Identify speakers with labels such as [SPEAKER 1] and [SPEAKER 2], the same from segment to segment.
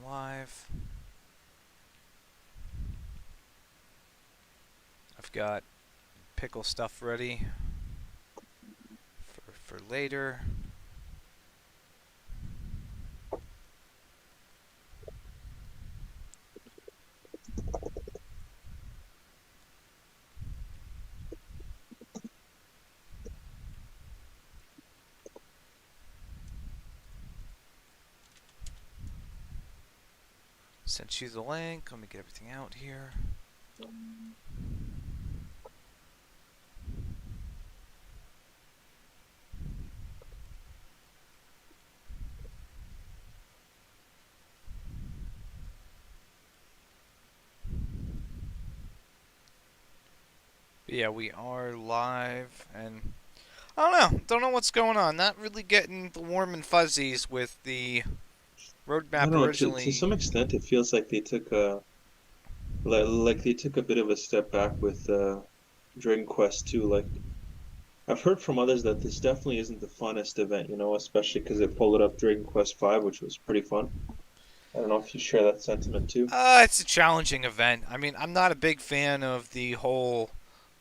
[SPEAKER 1] live. I've got pickle stuff ready for later. Sent you the link. Let me get everything out here. But yeah, we are live, and I don't know. Don't know what's going on. Not really getting the warm and fuzzies with the
[SPEAKER 2] I don't
[SPEAKER 1] roadmap
[SPEAKER 2] know. To
[SPEAKER 1] originally.
[SPEAKER 2] some extent, it feels like they took a like they took a bit of a step back with Dragon Quest 2. Like I've heard from others that this definitely isn't the funnest event, especially because it followed up Dragon Quest 5, which was pretty fun. I don't know if you share that sentiment too.
[SPEAKER 1] It's a challenging event. I mean, I'm not a big fan of the whole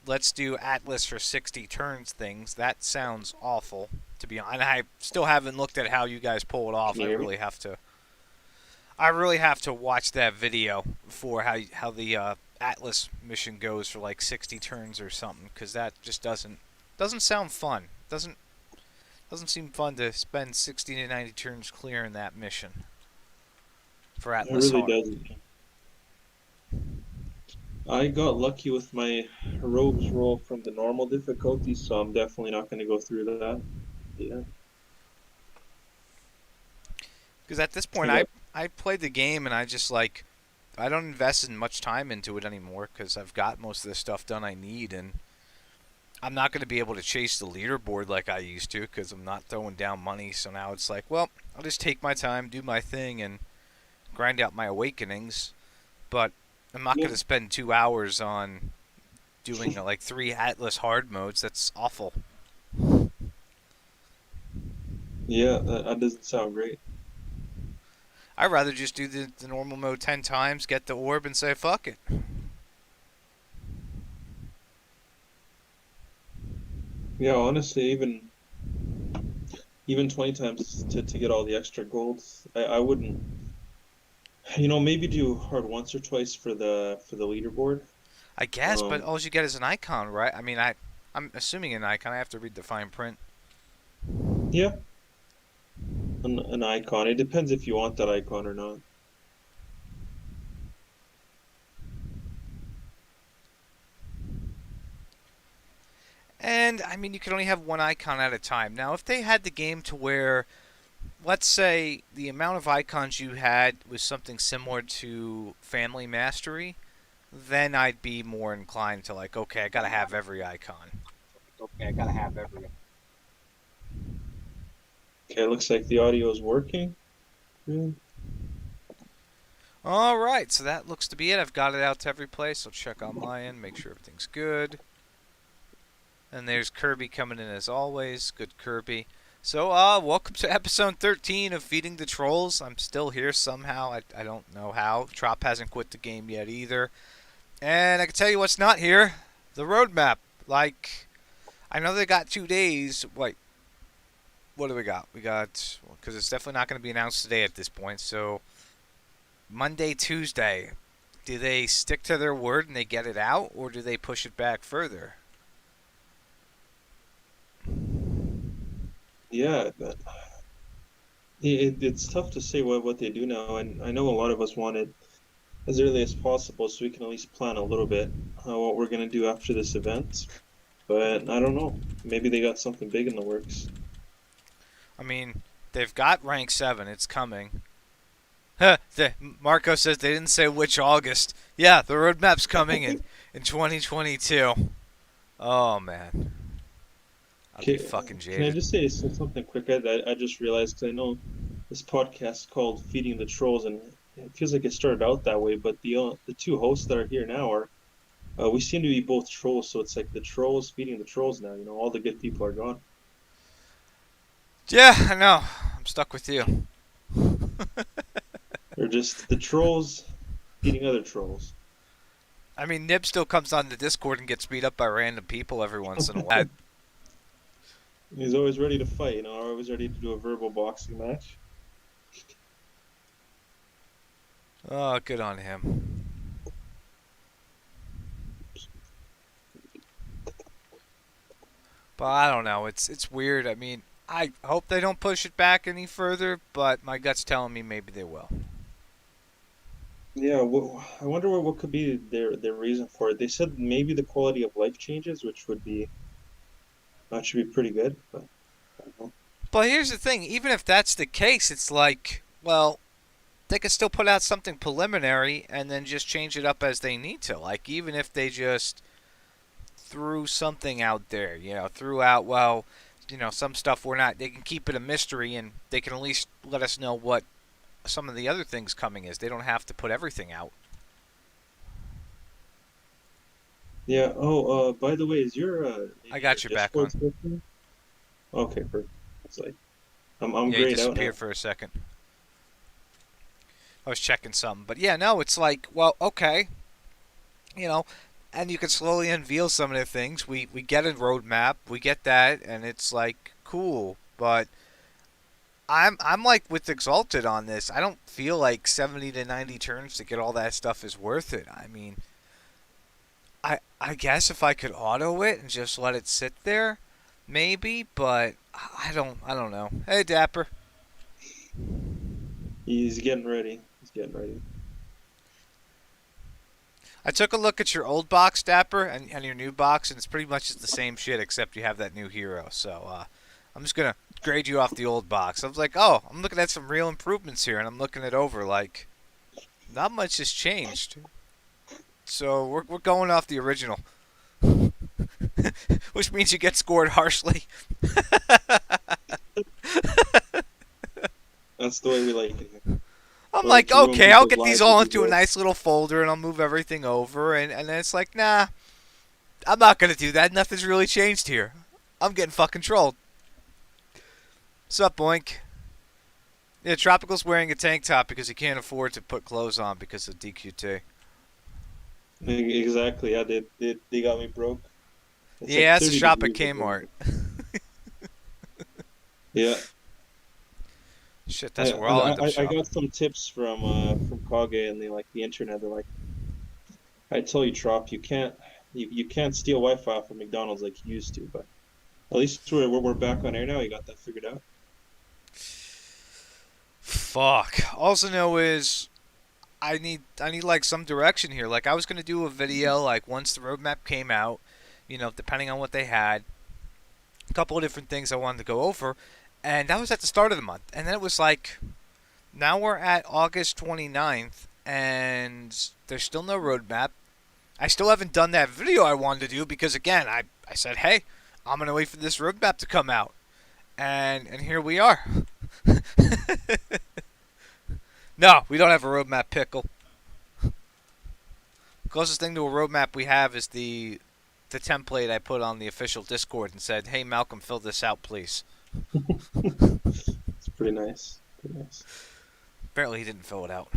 [SPEAKER 1] let's do Atlas for 60 turns things. That sounds awful, to be honest. And I still haven't looked at how you guys pull it off.
[SPEAKER 2] Can you hear me?
[SPEAKER 1] I really have to watch that video for how the Atlas mission goes for like 60 turns or something, because that just doesn't sound fun. Doesn't seem fun to spend 60 to 90 turns clearing that mission for
[SPEAKER 2] It
[SPEAKER 1] Atlas
[SPEAKER 2] really
[SPEAKER 1] hard.
[SPEAKER 2] doesn't. I got lucky with my rogues roll from the normal difficulty, so I'm definitely not going to go through that. Yeah,
[SPEAKER 1] Because at this
[SPEAKER 2] I
[SPEAKER 1] point, I
[SPEAKER 2] got.
[SPEAKER 1] I played the game and I just like I don't invest in much time into it anymore because I've got most of the stuff done I need, and I'm not going to be able to chase the leaderboard like I used to because I'm not throwing down money. So now it's like, well, I'll just take my time, do my thing, and grind out my awakenings. But I'm not
[SPEAKER 2] Yeah,
[SPEAKER 1] going to spend 2 hours on doing like 3 Atlas hard modes. That's awful.
[SPEAKER 2] yeah, that doesn't sound great.
[SPEAKER 1] I'd rather just do the normal mode 10 times, get the orb, and say, fuck it.
[SPEAKER 2] Yeah, honestly, even 20 times to get all the extra gold, I wouldn't. Maybe do hard once or twice for the leaderboard.
[SPEAKER 1] I guess, but
[SPEAKER 2] Um,
[SPEAKER 1] all you get is an icon, right? I mean, I'm assuming an icon. I have to read the fine print.
[SPEAKER 2] yeah, an icon. It depends if you want that icon or not.
[SPEAKER 1] And I mean, you can only have one icon at a time. Now, if they had the game to where, let's say, the amount of icons you had was something similar to Family Mastery, then I'd be more inclined to like, okay, I gotta have every icon.
[SPEAKER 2] Okay, I gotta have every. Okay, looks like the audio is working. Good.
[SPEAKER 1] All right, so that looks to be it. I've got it out to every place. I'll check on my end, make sure everything's good. And there's Kirby coming in as always. Good Kirby. So, welcome to episode 13 of Feeding the Trolls. I'm still here somehow. I don't know how. Trop hasn't quit the game yet either. And I can tell you what's not here: the roadmap. Like, I know they got 2 days. Wait, what do we got? We got, because it's definitely not going to be announced today at this point. So, Monday, Tuesday. Do they stick to their word and they get it out, or do they push it back further?
[SPEAKER 2] Yeah, it's tough to say what they do now, and I know a lot of us want it as early as possible so we can at least plan a little bit what we're gonna do after this event. But I don't know. Maybe they got something big in the works.
[SPEAKER 1] I mean, they've got rank 7. It's coming. Marco says they didn't say which August. Yeah, the roadmap's coming in 2022. Oh, man. I'll be
[SPEAKER 2] Okay,
[SPEAKER 1] fucking
[SPEAKER 2] can I
[SPEAKER 1] jaded.
[SPEAKER 2] just say something quick? I just realized 'cause I know this podcast is called Feeding the Trolls, and it feels like it started out that way. But the two hosts that are here now are we seem to be both trolls, so it's like the trolls feeding the trolls now. All the good people are gone.
[SPEAKER 1] Yeah, I know. I'm stuck with you.
[SPEAKER 2] just the trolls eating other trolls.
[SPEAKER 1] I mean, Nib still comes on the Discord and gets beat up by random people every once in a while.
[SPEAKER 2] He's always ready to fight, always ready to do a verbal boxing match.
[SPEAKER 1] Oh, good on him. But I don't know. It's weird. I mean, I hope they don't push it back any further, but my gut's telling me maybe they will.
[SPEAKER 2] Yeah, well, I wonder what could be their reason for it. They said maybe the quality of life changes, which would be that should be pretty good, but I don't know.
[SPEAKER 1] But here's the thing. Even if that's the case, it's like, well, they could still put out something preliminary and then just change it up as they need to. Like, even if they just threw something out there, threw out, well, some stuff we're not, they can keep it a mystery and they can at least let us know what some of the other things coming is. They don't have to put everything out.
[SPEAKER 2] Yeah. Oh, by the way, is
[SPEAKER 1] I
[SPEAKER 2] maybe your
[SPEAKER 1] got your back
[SPEAKER 2] Discord
[SPEAKER 1] on.
[SPEAKER 2] working? Okay, perfect. It's like I'm
[SPEAKER 1] Yeah, you
[SPEAKER 2] grayed out now.
[SPEAKER 1] disappeared for a second. I was checking something. But yeah, no, it's like, well, okay, you know, and you can slowly unveil some of the things. We get a roadmap, we get that, and it's like cool. But I'm like with Exalted on this. I don't feel like 70 to 90 turns to get all that stuff is worth it. I mean, I guess if I could auto it and just let it sit there, maybe. But I don't know. Hey Dapper,
[SPEAKER 2] He's getting ready. He's getting ready.
[SPEAKER 1] I took a look at your old box, Dapper, and your new box, and it's pretty much the same shit except you have that new hero. So I'm just gonna grade you off the old box. I was like, oh, I'm looking at some real improvements here, and I'm looking it over. Like, not much has changed. So we're going off the original, which means you get scored harshly.
[SPEAKER 2] That's the way we like it here.
[SPEAKER 1] I'm
[SPEAKER 2] We like
[SPEAKER 1] like,
[SPEAKER 2] to ruin
[SPEAKER 1] okay, I'll
[SPEAKER 2] people's
[SPEAKER 1] get these
[SPEAKER 2] lives with
[SPEAKER 1] all
[SPEAKER 2] these
[SPEAKER 1] into a
[SPEAKER 2] words.
[SPEAKER 1] nice little folder, and I'll move everything over, and then it's like, nah, I'm not gonna do that. Nothing's really changed here. I'm getting fucking trolled. Sup, Boink? Yeah, Tropical's wearing a tank top because he can't afford to put clothes on because of DQT.
[SPEAKER 2] Exactly. Yeah, they got me broke. It's like
[SPEAKER 1] Yeah, that's a
[SPEAKER 2] 30
[SPEAKER 1] shop at
[SPEAKER 2] degrees in here.
[SPEAKER 1] Kmart.
[SPEAKER 2] Yeah.
[SPEAKER 1] Shit,
[SPEAKER 2] I,
[SPEAKER 1] that's where I'll end up
[SPEAKER 2] I got
[SPEAKER 1] shopping.
[SPEAKER 2] some tips from Kage and they like the internet. They're like, I tell you, Trop, you can't steal Wi-Fi from McDonald's like you used to, but at least we're back on air now. You got that figured out.
[SPEAKER 1] Fuck. Also know is I need like some direction here. Like I was gonna do a video like once the roadmap came out, depending on what they had, a couple of different things I wanted to go over, and that was at the start of the month. And then it was like now we're at August 29th and there's still no roadmap. I still haven't done that video I wanted to do because again, I said, "Hey, I'm going to wait for this roadmap to come out." And here we are. No, we don't have a roadmap, Pickle. Closest thing to a roadmap we have is the template I put on the official Discord and said, "Hey Malcolm, fill this out, please."
[SPEAKER 2] It's pretty nice. Pretty nice.
[SPEAKER 1] Apparently he didn't fill it out.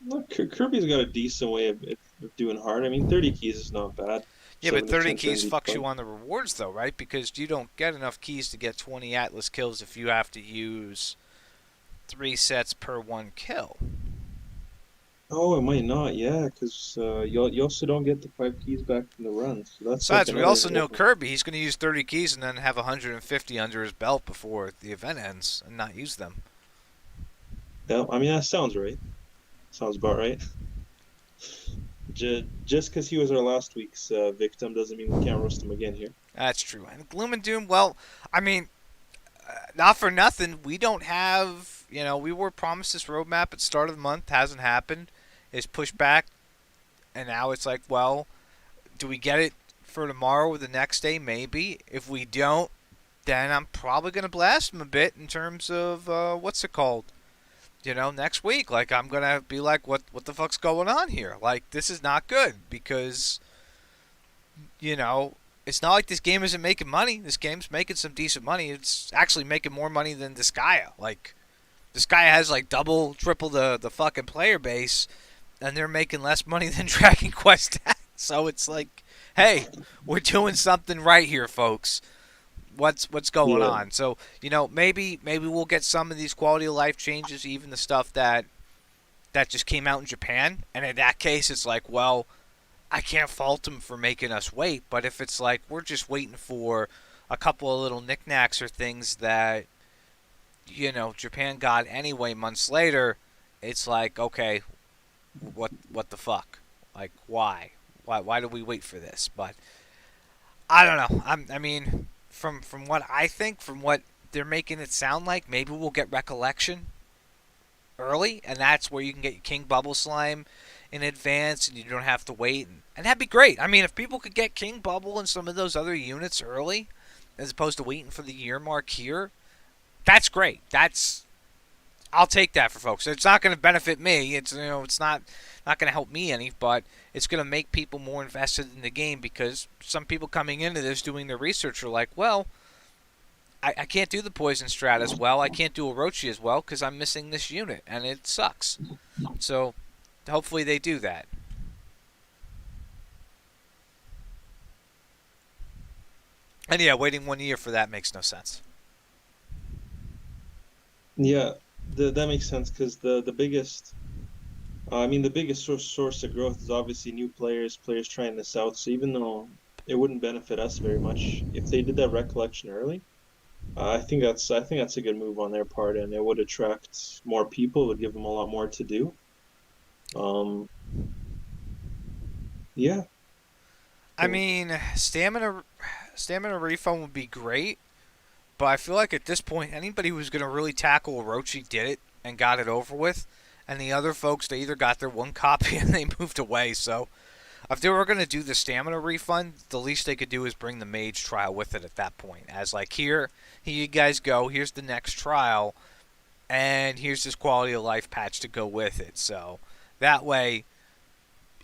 [SPEAKER 2] Look, Kirby's got a decent way of doing hard. I mean, 30 keys is not bad.
[SPEAKER 1] Yeah, but
[SPEAKER 2] 7 to
[SPEAKER 1] 30
[SPEAKER 2] 10
[SPEAKER 1] keys
[SPEAKER 2] turns each
[SPEAKER 1] fucks
[SPEAKER 2] fight.
[SPEAKER 1] you on the rewards though, right? Because you don't get enough keys to get 20 Atlas kills if you have to use 3 sets per 1 kill.
[SPEAKER 2] Oh, it might not, yeah, because you also don't get the 5 keys back from the runs. So that's like
[SPEAKER 1] Besides, we
[SPEAKER 2] another.
[SPEAKER 1] also know Kirby, he's going to use 30 keys and then have 150 under his belt before the event ends and not use them.
[SPEAKER 2] Yeah, I mean, that sounds right. Sounds about right. Just because he was our last week's victim doesn't mean we can't roast him again here.
[SPEAKER 1] That's true. And Gloom and Doom, well, I mean, not for nothing, we don't have, we were promised this roadmap at the start of the month, hasn't happened. It's pushed back, and now it's like, well, do we get it for tomorrow or the next day? Maybe. If we don't, then I'm probably going to blast him a bit in terms of, what's it called? Next week. Like, I'm going to be like, what the fuck's going on here? Like, this is not good because, you know, It's not like this game isn't making money. This game's making some decent money. It's actually making more money than Disgaea. Like, Disgaea has like double, triple the fucking player base, and they're making less money than Dragon Quest. So it's like, hey, we're doing something right here, folks. What's going
[SPEAKER 2] Yeah.
[SPEAKER 1] on? So maybe we'll get some of these quality of life changes, even the stuff that just came out in Japan. And in that case, it's like, well, I can't fault them for making us wait. But if it's like we're just waiting for a couple of little knickknacks or things that Japan got anyway months later, it's like, okay, what the fuck? Like, why do we wait for this? But I don't know. I mean, from what I think, from what they're making it sound like, maybe we'll get Recollection early, and that's where you can get your King Bubble Slime in advance, and you don't have to wait. And that'd be great. I mean, if people could get King Bubble and some of those other units early, as opposed to waiting for the year mark here, that's great. I'll take that for folks. It's not going to benefit me. It's not going to help me any, but it's going to make people more invested in the game because some people coming into this doing their research are like, well, I can't do the poison strat as well. I can't do Orochi as well because I'm missing this unit, and it sucks. So hopefully they do that. And yeah, waiting 1 year for that makes no sense.
[SPEAKER 2] Yeah, that makes sense because the biggest, I mean, the biggest source of growth is obviously new players, players trying this out. So even though it wouldn't benefit us very much if they did that recollection early, I think that's a good move on their part, and it would attract more people, it would give them a lot more to do. Um, yeah,
[SPEAKER 1] I
[SPEAKER 2] so
[SPEAKER 1] mean, stamina refund would be great, but I feel like at this point, anybody who's going to really tackle Orochi did it and got it over with. And the other folks, they either got their one copy and they moved away. So if they were going to do the stamina refund, the least they could do is bring the mage trial with it at that point. As like, here you guys go. Here's the next trial, and here's this quality of life patch to go with it. So that way,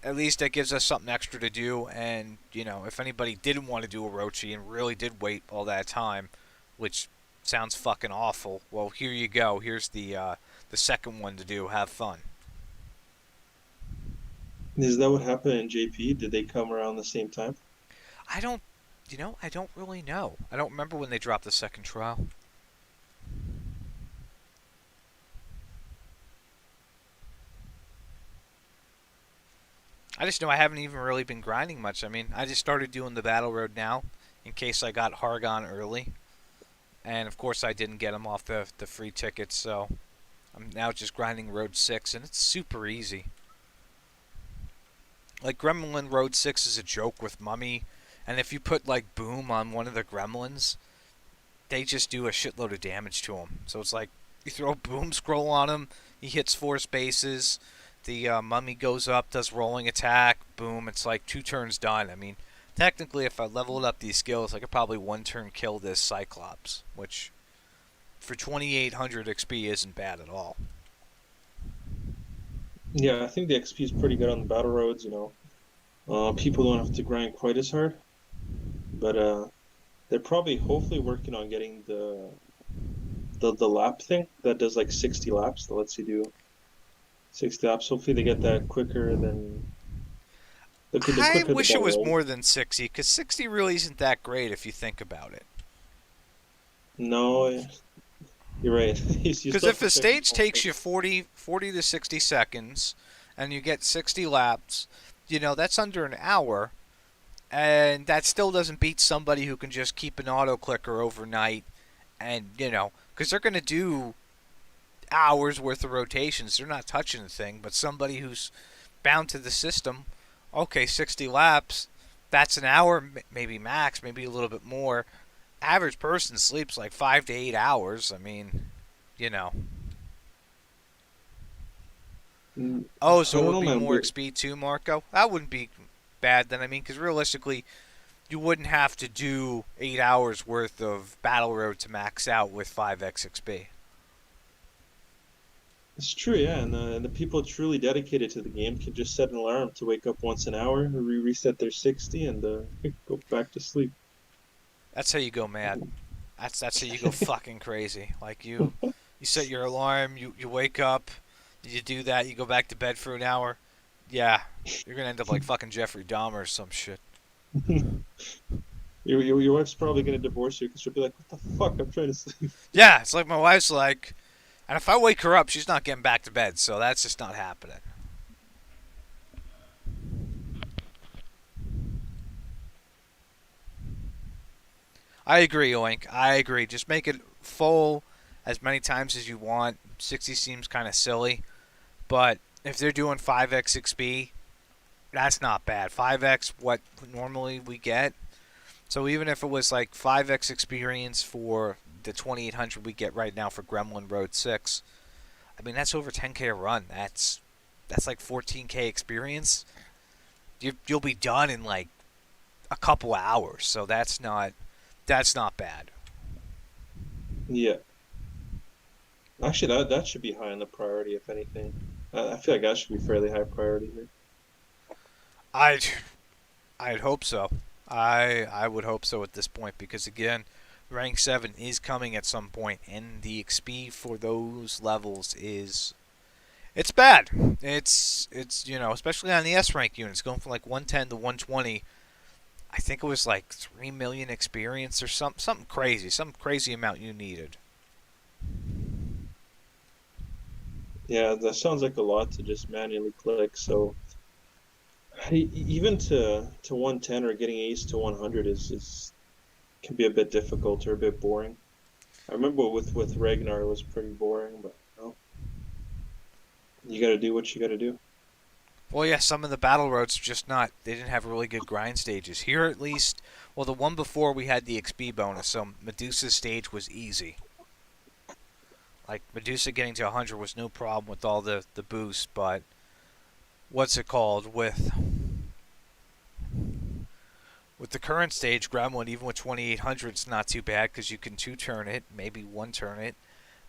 [SPEAKER 1] at least that gives us something extra to do. And if anybody didn't want to do Orochi and really did wait all that time, which sounds fucking awful, well, here you go. Here's the second one to do. Have fun.
[SPEAKER 2] is that what happened in JP? Did they come around the same time?
[SPEAKER 1] I don't, I don't really know. I don't remember when they dropped the second trial. I just know I haven't even really been grinding much. I mean, I just started doing the battle road now, in case I got Hargon early, and of course I didn't get him off the free tickets. So I'm now just grinding Road 6, and it's super easy. Like, Gremlin Road 6 is a joke with Mummy, and if you put, like, Boom on one of the Gremlins, they just do a shitload of damage to him. So it's like, you throw a Boom Scroll on him, he hits 4 spaces, the Mummy goes up, does rolling attack, boom, it's like 2 turns done. I mean, technically, if I leveled up these skills, I could probably 1 turn kill this Cyclops, which, for 2800 XP, isn't bad at all.
[SPEAKER 2] Yeah, I think the XP is pretty good on the battle roads, you know. People don't have to grind quite as hard, but they're probably hopefully working on getting the lap thing that does like 60 laps that lets you do 60 laps. Hopefully they get that quicker than the
[SPEAKER 1] I
[SPEAKER 2] quicker the
[SPEAKER 1] wish it
[SPEAKER 2] battle
[SPEAKER 1] was
[SPEAKER 2] road.
[SPEAKER 1] more than 60, because 60 really isn't that great if you think about it.
[SPEAKER 2] No, you're right. You
[SPEAKER 1] Because
[SPEAKER 2] still have
[SPEAKER 1] if
[SPEAKER 2] to
[SPEAKER 1] a
[SPEAKER 2] check your
[SPEAKER 1] stage
[SPEAKER 2] phone
[SPEAKER 1] takes you
[SPEAKER 2] first.
[SPEAKER 1] 40 to 60 seconds, and you get 60 laps, that's under an hour, and that still doesn't beat somebody who can just keep an auto clicker overnight, and, because they're going to do hours worth of rotations. They're not touching the thing, but somebody who's bound to the system, okay, 60 laps, that's an hour, maybe max, maybe a little bit more. Average person sleeps like 5 to 8 hours. I mean, you know. Oh,
[SPEAKER 2] I
[SPEAKER 1] so it
[SPEAKER 2] don't
[SPEAKER 1] would
[SPEAKER 2] know,
[SPEAKER 1] be
[SPEAKER 2] man.
[SPEAKER 1] more XP too, Marco? That wouldn't be bad then. I mean, because realistically, you wouldn't have to do 8 hours worth of Battle Road to max out with 5x XP.
[SPEAKER 2] It's true, yeah, and the people truly dedicated to the game can just set an alarm to wake up once an hour, reset their 60, and go back to sleep.
[SPEAKER 1] That's how you go mad. That's how you go fucking crazy. Like you set your alarm, you wake up, you do that, you go back to bed for an hour. Yeah, you're gonna end up like fucking Jeffrey Dahmer or some shit.
[SPEAKER 2] Your wife's probably gonna divorce you because she'll be like, "What the fuck? I'm trying to sleep."
[SPEAKER 1] Yeah, it's like my wife's like, and if I wake her up, she's not getting back to bed, so that's just not happening. I agree, Oink. I agree. Just make it full as many times as you want. 60 seems kind of silly, but if they're doing 5x XP, that's not bad. 5x what normally we get. So even if it was like 5x experience for the 2800 we get right now for Gremlin Road 6, I mean that's over 10k a run. That's like 14k experience. You'll be done in like a couple hours. So that's not bad.
[SPEAKER 2] Yeah, actually, that should be high on the priority, if anything. I feel like that should be fairly high priority here.
[SPEAKER 1] I'd I'd hope so. I would hope so at this point because again, rank 7 is coming at some point and the XP for those levels is it's bad. It's especially on the S rank units going from like 110 to 120. I think it was like 3 million experience or some crazy amount you needed.
[SPEAKER 2] Yeah, that sounds like a lot to just manually click. So even to 110 or getting ace to 100 is can be a bit difficult or a bit boring. I remember with Ragnar it was pretty boring, but you got to do what you got to do.
[SPEAKER 1] Well, yeah, some of the battle roads just not. They didn't have really good grind stages. Here, at least, well, the one before we had the XP bonus, so Medusa's stage was easy. Like Medusa getting to 100 was no problem with all the boosts, but what's it called with the current stage Gremlin, even with 2800, it's not too bad because you can two turn it, maybe one turn it.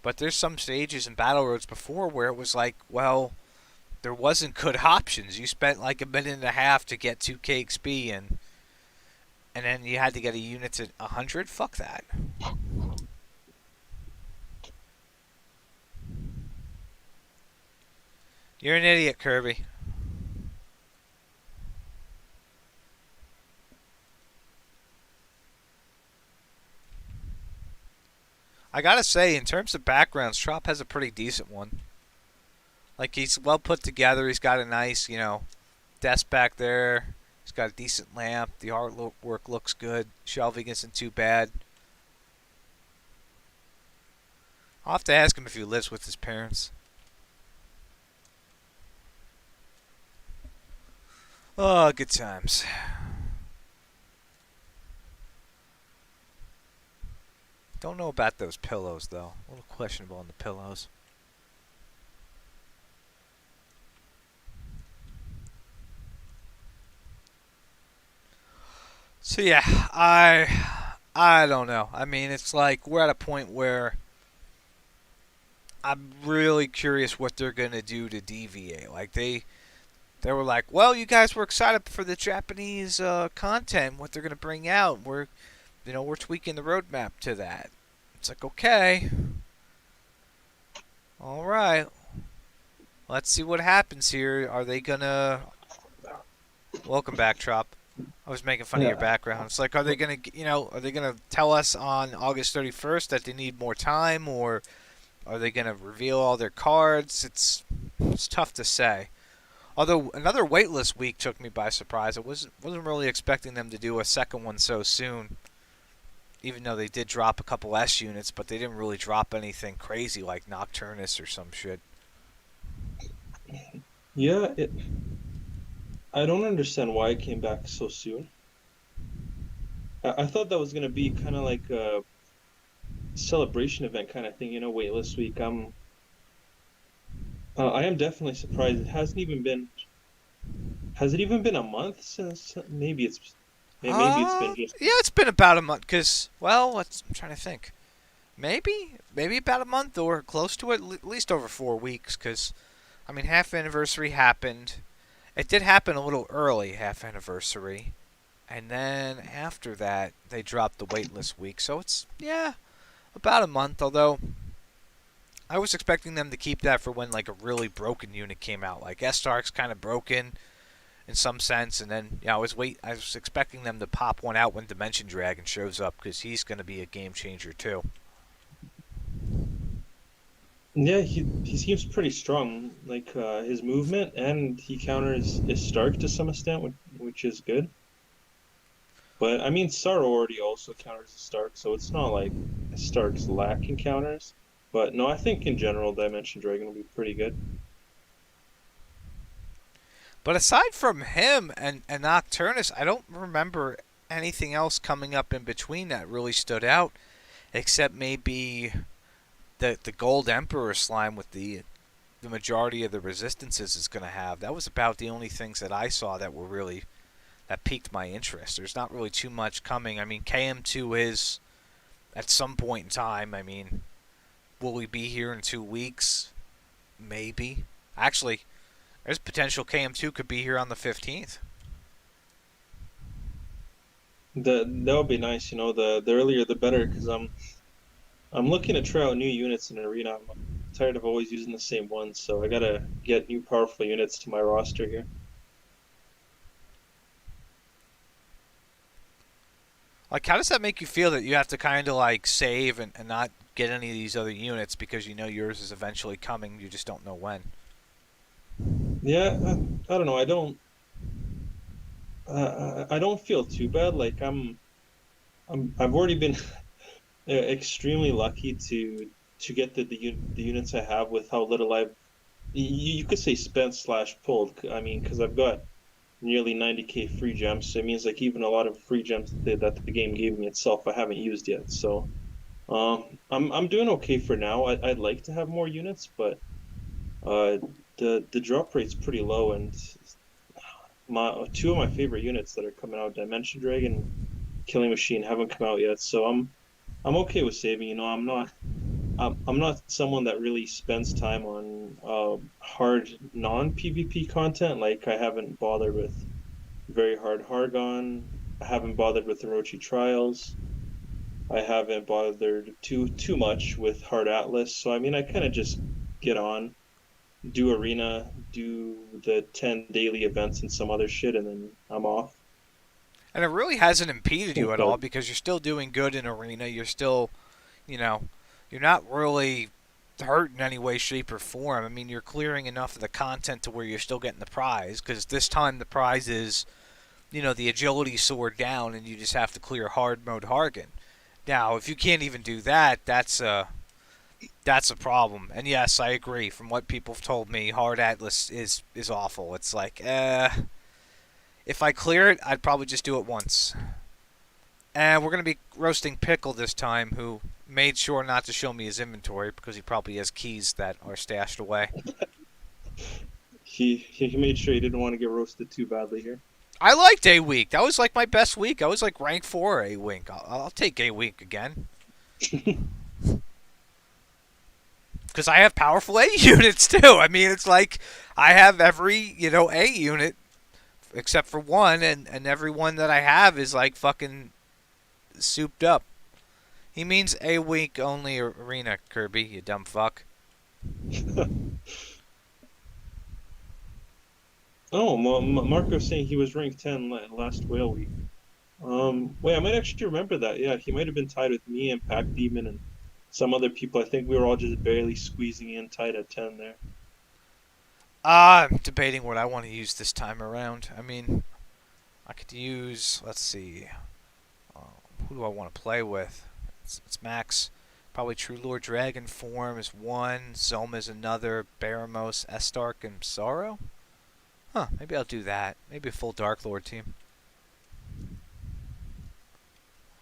[SPEAKER 1] But there's some stages in battle roads before where it was like, well, there wasn't good options. You spent like a minute and a half to get 2k XP and then you had to get a unit to 100. Fuck that. You're an idiot, Kirby. I gotta say, in terms of backgrounds, Trop has a pretty decent one. Like he's well put together. He's got a nice, desk back there. He's got a decent lamp. The artwork looks good. Shelving isn't too bad. I'll have to ask him if he lives with his parents. Oh, good times. Don't know about those pillows though. A little questionable on the pillows. So yeah, I don't know. I mean, it's like we're at a point where I'm really curious what they're gonna do to deviate. Like they were like, well, you guys were excited for the Japanese content, what they're gonna bring out. We're tweaking the roadmap to that. It's like okay, all right. Let's see what happens here. Are they gonna? Welcome back, Trop. I was making fun of your
[SPEAKER 2] Yeah.
[SPEAKER 1] background. It's like, are they gonna tell us on August 31st that they need more time, or are they gonna reveal all their cards? It's tough to say. Although another waitlist week took me by surprise. I wasn't really expecting them to do a second one so soon. Even though they did drop a couple S units, but they didn't really drop anything crazy like Nocturnus or some shit.
[SPEAKER 2] Yeah, I don't understand why it came back so soon. I thought that was gonna be kind of like a celebration event kind of thing, waitlist week. I am definitely surprised. Has it even been a month since? Maybe it's been just.
[SPEAKER 1] Yeah, it's been about a month. Cause, well, I'm trying to think. maybe about a month or close to it, at least over 4 weeks. Because I mean, half anniversary happened. It did happen a little early, half anniversary, and then after that they dropped the waitlist week. So it's yeah, about a month. Although I was expecting them to keep that for when like a really broken unit came out. Like S-Stark's kind of broken in some sense, and then I was expecting them to pop one out when Dimension Dragon shows up because he's going to be a game changer too.
[SPEAKER 2] Yeah, he seems pretty strong. Like his movement, and he counters is Stark to some extent, which is good. But I mean, Sorrow already also counters Stark, so it's not like Stark's lacking counters. But no, I think in general, Dimension Dragon will be pretty good.
[SPEAKER 1] But aside from him and Nocturnus, I don't remember anything else coming up in between that really stood out, except maybe the Gold Emperor slime with the majority of the resistances is going to have. That was about the only things that I saw that were really that piqued my interest. There's not really too much coming. I mean, KM2 is at some point in time. I mean, will we be here in 2 weeks? Maybe. Actually, there's potential KM2 could be here on the 15th.
[SPEAKER 2] That would be nice, you know. The earlier the better, because I'm looking to try out new units in Arena. I'm tired of always using the same ones, so I gotta get new powerful units to my roster here.
[SPEAKER 1] Like, how does that make you feel that you have to kind of like save and not get any of these other units because you know yours is eventually coming, you just don't know when?
[SPEAKER 2] Yeah, I don't know. I don't feel too bad. Like I've already been extremely lucky to get the units I have with how little I've you could say spent slash pulled. I mean, because I've got nearly 90k free gems, so it means like even a lot of free gems that the game gave me itself I haven't used yet. So I'm doing okay for now. I'd like to have more units, but uh the drop rate's pretty low, and my two of my favorite units that are coming out, Dimension Dragon, Killing Machine, haven't come out yet. So I'm okay with saving. You know, I'm not someone that really spends time on hard non-PvP content. Like I haven't bothered with very hard Hargon. I haven't bothered with Orochi Trials. I haven't bothered too much with Hard Atlas. So I mean, I kind of just get on, do Arena, do the 10 daily events and some other shit, and then I'm off.
[SPEAKER 1] And it really hasn't impeded you
[SPEAKER 2] Think
[SPEAKER 1] at all because you're still doing good in arena. You're still, you know, you're not really hurt in any way, shape, or form. I mean, you're clearing enough of the content to where you're still getting the prize because this time the prize is, the agility sword down and you just have to clear hard mode Hargan. Now, if you can't even do that, that's a problem. And yes, I agree. From what people have told me, Hard Atlas is awful. It's like, if I clear it, I'd probably just do it once. And we're going to be roasting Pickle this time, who made sure not to show me his inventory because he probably has keys that are stashed away.
[SPEAKER 2] he made sure he didn't want to get roasted too badly here.
[SPEAKER 1] I liked A Week. That was like my best week. I was like rank 4 A Week. I'll take A Week again. Because I have powerful A units too. I mean, it's like I have every, A unit except for one, and every one that I have is like fucking souped up. He means A Week only arena, Kirby, you dumb fuck.
[SPEAKER 2] Oh, Marco's saying he was ranked 10 last whale week. Wait, I might actually remember that. Yeah, he might have been tied with me and Pac Demon and some other people. I think we were all just barely squeezing in tight at 10 there.
[SPEAKER 1] I'm debating what I want to use this time around. I mean, I could use, let's see, uh, who do I want to play with? It's Max. Probably True Lord Dragon form is one, Zoma is another, Baramos, Estark, and Sorrow? Huh, maybe I'll do that. Maybe a full Dark Lord team.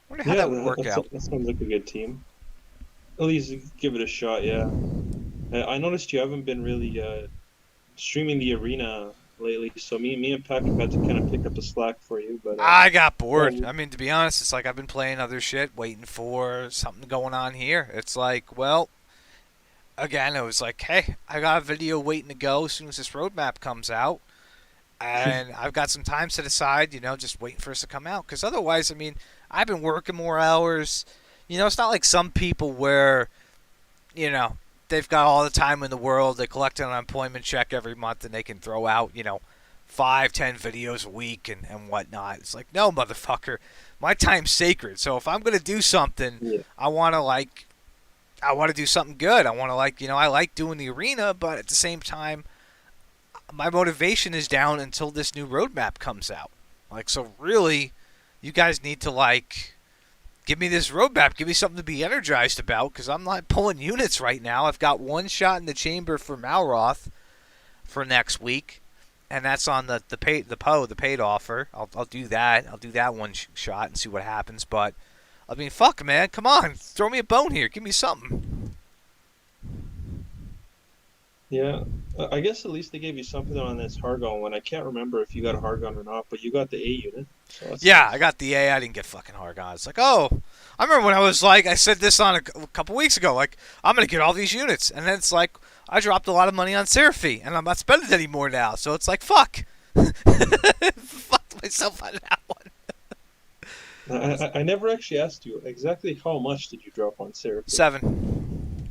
[SPEAKER 1] Wonder how
[SPEAKER 2] Yeah,
[SPEAKER 1] that would work out.
[SPEAKER 2] that sounds like a good team. At least give it a shot, yeah. I noticed you haven't been really streaming the arena lately. So me and Patrick had to kind of pick up the slack for you. But
[SPEAKER 1] I got
[SPEAKER 2] yeah,
[SPEAKER 1] bored. I mean, to be honest, it's like I've been playing other shit, waiting for something going on here. It's like, well, again, it was like, hey, I got a video waiting to go as soon as this roadmap comes out. And I've got some time set aside, just waiting for us to come out. Because otherwise, I mean, I've been working more hours. It's not like some people where, you know, they've got all the time in the world. They collect an unemployment check every month and they can throw out, 5, 10 videos a week and whatnot. It's like, no, motherfucker. My time's sacred. So if I'm going to do something,
[SPEAKER 2] yeah,
[SPEAKER 1] I want to, I want to do something good. I want to, I like doing the arena, but at the same time, my motivation is down until this new roadmap comes out. So really, you guys need to, give me this roadmap. Give me something to be energized about, because I'm not pulling units right now. I've got one shot in the chamber for Malroth for next week, and that's on the paid offer. I'll do that. I'll do that one shot and see what happens. But I mean, fuck, man, come on, throw me a bone here. Give me something.
[SPEAKER 2] yeah. I guess at least they gave you something on this Hargon one. I can't remember if you got a Hargon or not, but you got the A unit, so that's
[SPEAKER 1] Yeah, I
[SPEAKER 2] nice.
[SPEAKER 1] got the A. I didn't get fucking Hargon. It's like, oh, I remember when I was like, I said this on a couple weeks ago, like, I'm going to get all these units. And then it's like, I dropped a lot of money on Seraphy, and I'm not spending it anymore now. So it's like, fuck. Fucked myself on that one.
[SPEAKER 2] I never actually asked you exactly how much did you drop on Seraphim?
[SPEAKER 1] 7.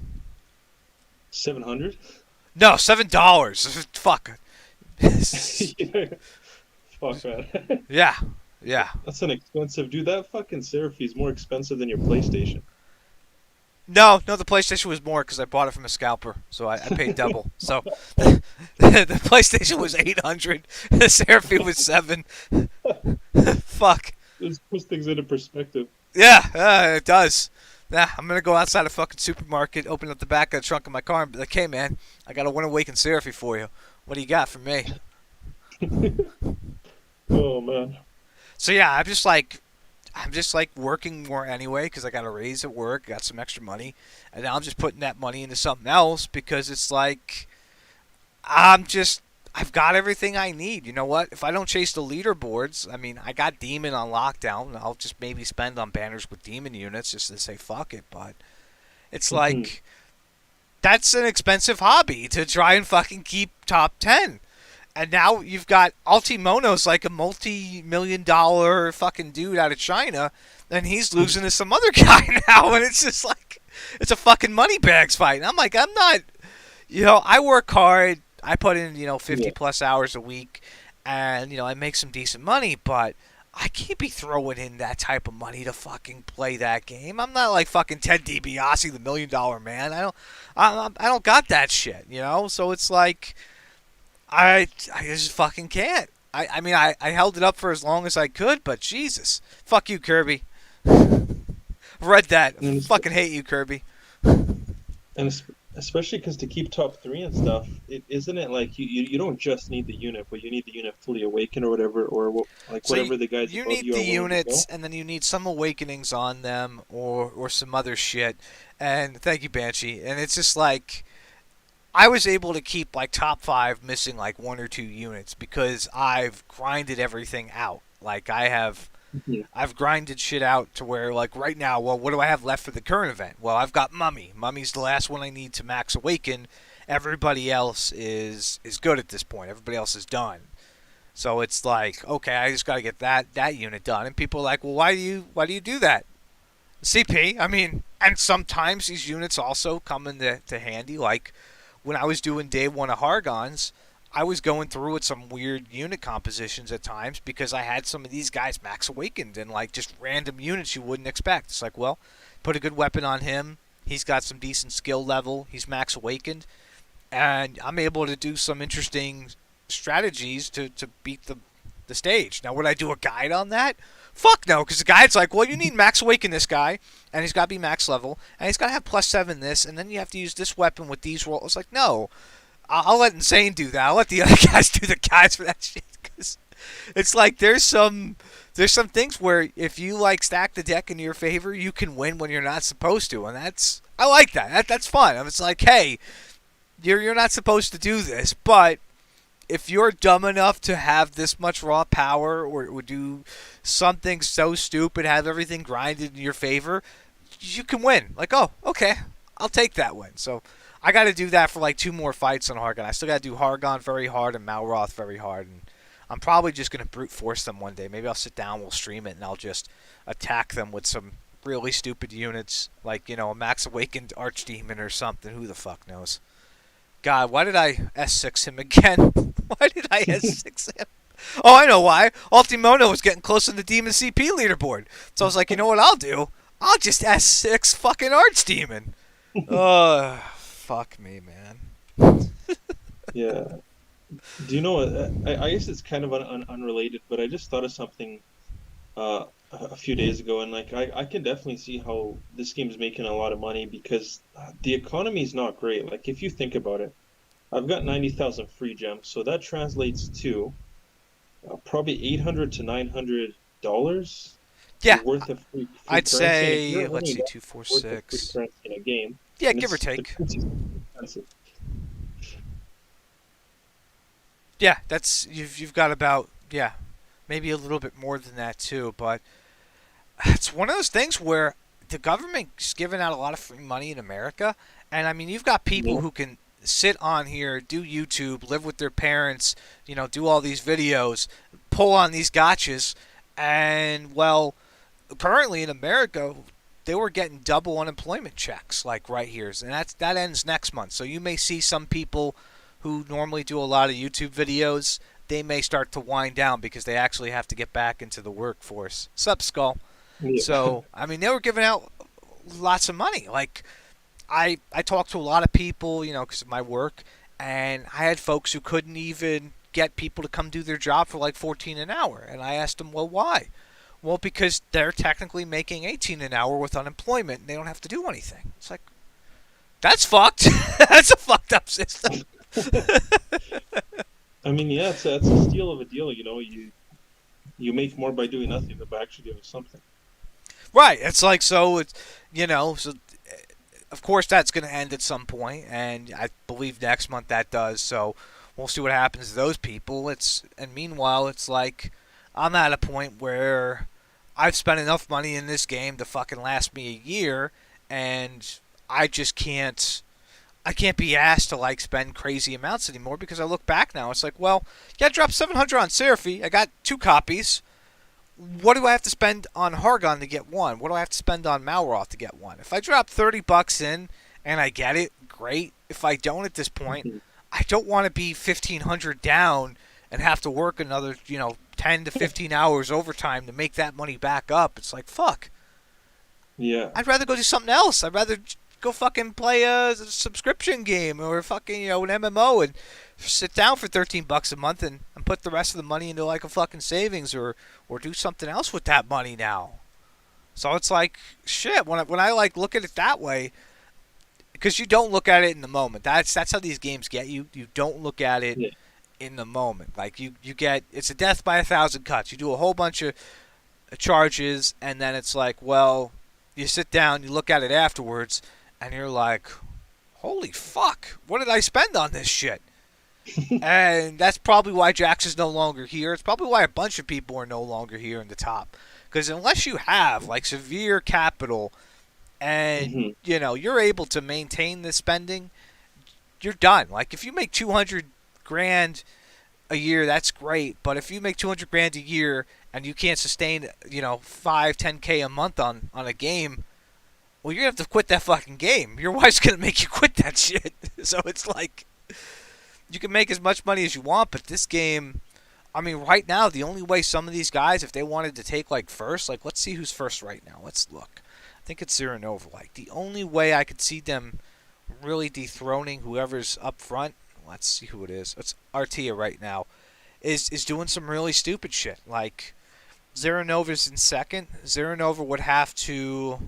[SPEAKER 2] 700?
[SPEAKER 1] No, $7. Fuck.
[SPEAKER 2] Yeah. Fuck, man.
[SPEAKER 1] Yeah. Yeah.
[SPEAKER 2] That's an expensive, dude. That fucking Seraphim is more expensive than your PlayStation.
[SPEAKER 1] No, the PlayStation was more because I bought it from a scalper, so I paid double. So the PlayStation was 800, the Seraphim was 7. Fuck.
[SPEAKER 2] Just puts things into perspective.
[SPEAKER 1] Yeah, it does. Yeah, I'm gonna go outside a fucking supermarket, open up the back of the trunk of my car, and be like, "Hey, man, I got a One Awakened Seraphim for you. What do you got for me?"
[SPEAKER 2] Oh man.
[SPEAKER 1] So yeah, I'm just like working more anyway because I got a raise at work, got some extra money, and now I'm just putting that money into something else because it's like I've got everything I need. You know what? If I don't chase the leaderboards, I mean, I got Demon on lockdown. I'll just maybe spend on banners with Demon units just to say fuck it. But it's
[SPEAKER 2] Mhm.
[SPEAKER 1] like that's an expensive hobby to try and fucking keep top 10. And now you've got Altimono's like a multi-million-dollar fucking dude out of China, and he's losing to some other guy now, and it's just like it's a fucking money bags fight. And I'm like, I'm not. I work hard. I put in, 50
[SPEAKER 2] Yeah.
[SPEAKER 1] plus hours a week, and, I make some decent money, but I can't be throwing in that type of money to fucking play that game. I'm not like fucking Ted DiBiase, the $1 million man. I don't got that shit, So it's like I just fucking can't. I mean, I held it up for as long as I could, but Jesus, fuck you, Kirby. Read that.
[SPEAKER 2] And
[SPEAKER 1] Fucking hate you, Kirby.
[SPEAKER 2] especially because to keep top three and stuff, isn't it like you don't just need the unit, but you need the unit fully awakened or whatever, or like
[SPEAKER 1] So
[SPEAKER 2] whatever the guys
[SPEAKER 1] you
[SPEAKER 2] above
[SPEAKER 1] need
[SPEAKER 2] you are
[SPEAKER 1] the
[SPEAKER 2] willing to
[SPEAKER 1] units,
[SPEAKER 2] go.
[SPEAKER 1] and then you need some awakenings on them, or some other shit. And thank you, Banshee. And it's just like I was able to keep like top 5 missing like 1 or 2 units because I've grinded everything out.
[SPEAKER 2] Yeah.
[SPEAKER 1] I've grinded shit out to where, like, right now, well, what do I have left for the current event? Well, I've got Mummy. Mummy's the last one I need to max awaken. Everybody else is good at this point. Everybody else is done. So it's like, okay, I just got to get that unit done. And people are like, well, why do you do that? CP. I mean, and sometimes these units also come into handy. Like when I was doing day one of Hargons, I was going through with some weird unit compositions at times because I had some of these guys max awakened and like just random units you wouldn't expect. It's like, well, put a good weapon on him. He's got some decent skill level. He's max awakened, and I'm able to do some interesting strategies to beat the stage. Now, would I do a guide on that? Fuck no, because the guide's like, well, you need max awaken this guy, and he's got to be max level, and he's got to have +7 this, and then you have to use this weapon with these rolls. It's like, no, I'll let Insane do that. I'll let the other guys do the guides for that shit, because it's like there's some things where if you like stack the deck in your favor, you can win when you're not supposed to, and I like that. That's fun. It's like, hey, you're not supposed to do this, but if you're dumb enough to have this much raw power or do something so stupid, have everything grinded in your favor, you can win. Like, oh, okay, I'll take that win. So I got to do that for like 2 more fights on Hargon. I still got to do Hargon very hard and Malroth very hard. And I'm probably just going to brute force them one day. Maybe I'll sit down, we'll stream it, and I'll just attack them with some really stupid units, like, a Max Awakened Archdemon or something. Who the fuck knows? God, why did I S6 him again? Why did I S6 him? Oh, I know why. Ultimono was getting close to the Demon CP leaderboard. So I was like, you know what I'll do? I'll just S6 fucking Archdemon. Oh, fuck me, man.
[SPEAKER 2] Yeah. Do you know? I guess it's kind of unrelated, but I just thought of something a few days ago, and like I can definitely see how this game's making a lot of money because the economy is not great. Like if you think about it, I've got 90,000 free gems, so that translates to probably 800 to $900
[SPEAKER 1] Yeah,
[SPEAKER 2] worth of free
[SPEAKER 1] I'd
[SPEAKER 2] currency. And if
[SPEAKER 1] say,
[SPEAKER 2] you're
[SPEAKER 1] let's
[SPEAKER 2] earning
[SPEAKER 1] see,
[SPEAKER 2] that
[SPEAKER 1] two, four,
[SPEAKER 2] worth of free
[SPEAKER 1] six.
[SPEAKER 2] currency in a game,
[SPEAKER 1] Yeah,
[SPEAKER 2] and
[SPEAKER 1] give or
[SPEAKER 2] it's the
[SPEAKER 1] take.
[SPEAKER 2] currency's expensive.
[SPEAKER 1] Yeah, that's you've got about, yeah, maybe a little bit more than that too. But it's one of those things where the government's giving out a lot of free money in America, and I mean you've got people
[SPEAKER 2] Yeah.
[SPEAKER 1] who can sit on here, do YouTube, live with their parents, do all these videos, pull on these gotchas, and well, currently in America, they were getting double unemployment checks like right here, and that ends next month. So you may see some people who normally do a lot of YouTube videos, they may start to wind down because they actually have to get back into the workforce. Sup, Skull?
[SPEAKER 2] Yeah.
[SPEAKER 1] So I mean, they were giving out lots of money. Like I talked to a lot of people, because of my work, and I had folks who couldn't even get people to come do their job for like 14 an hour, and I asked them, well, why? Well, because they're technically making 18 an hour with unemployment, and they don't have to do anything. It's like, that's fucked. That's a fucked up system.
[SPEAKER 2] I mean, yeah, it's a steal of a deal. You make more by doing nothing than by actually doing something.
[SPEAKER 1] Right. It's like, so it's, so of course that's going to end at some point, and I believe next month that does. So we'll see what happens to those people. And meanwhile, it's like I'm at a point where I've spent enough money in this game to fucking last me a year, and I just can't. I can't be asked to like spend crazy amounts anymore because I look back now. It's like, well, yeah, I dropped 700 on Seraphy. I got 2 copies. What do I have to spend on Hargon to get one? What do I have to spend on Malroth to get one? If I drop $30 in and I get it, great. If I don't at this point,
[SPEAKER 2] Mhm.
[SPEAKER 1] I don't want to be 1,500 down and have to work another 10 to 15 hours overtime to make that money back up. It's like, fuck.
[SPEAKER 2] Yeah.
[SPEAKER 1] I'd rather go do something else. I'd rather go fucking play a subscription game or fucking an MMO and sit down for $13 a month and put the rest of the money into like a fucking savings or do something else with that money now. So it's like shit when I like look at it that way, because you don't look at it in the moment. That's how these games get you. You don't look at it
[SPEAKER 2] Yeah.
[SPEAKER 1] in the moment. Like you get, it's a death by 1,000 cuts. You do a whole bunch of charges, and then it's like, well, you sit down, you look at it afterwards, and you're like, holy fuck, what did I spend on this shit? And that's probably why Jax is no longer here. It's probably why a bunch of people are no longer here in the top. Because unless you have like severe capital and
[SPEAKER 2] Hmm.
[SPEAKER 1] you're able to maintain the spending, you're done. Like if you make 200 grand a year, that's great. But if you make 200 grand a year and you can't sustain 5 10K a month on a game, well, you're gonna have to quit that fucking game. Your wife's gonna make you quit that shit. So it's like you can make as much money as you want, but this game, I mean, right now the only way some of these guys, if they wanted to take like first, like let's see who's first right now. Let's look. I think it's Zero Nova. Like the only way I could see them really dethroning whoever's up front. Let's see who it is. It's Artia right now. Is doing some really stupid shit. Like Zero Nova's in second. Zero Nova would have to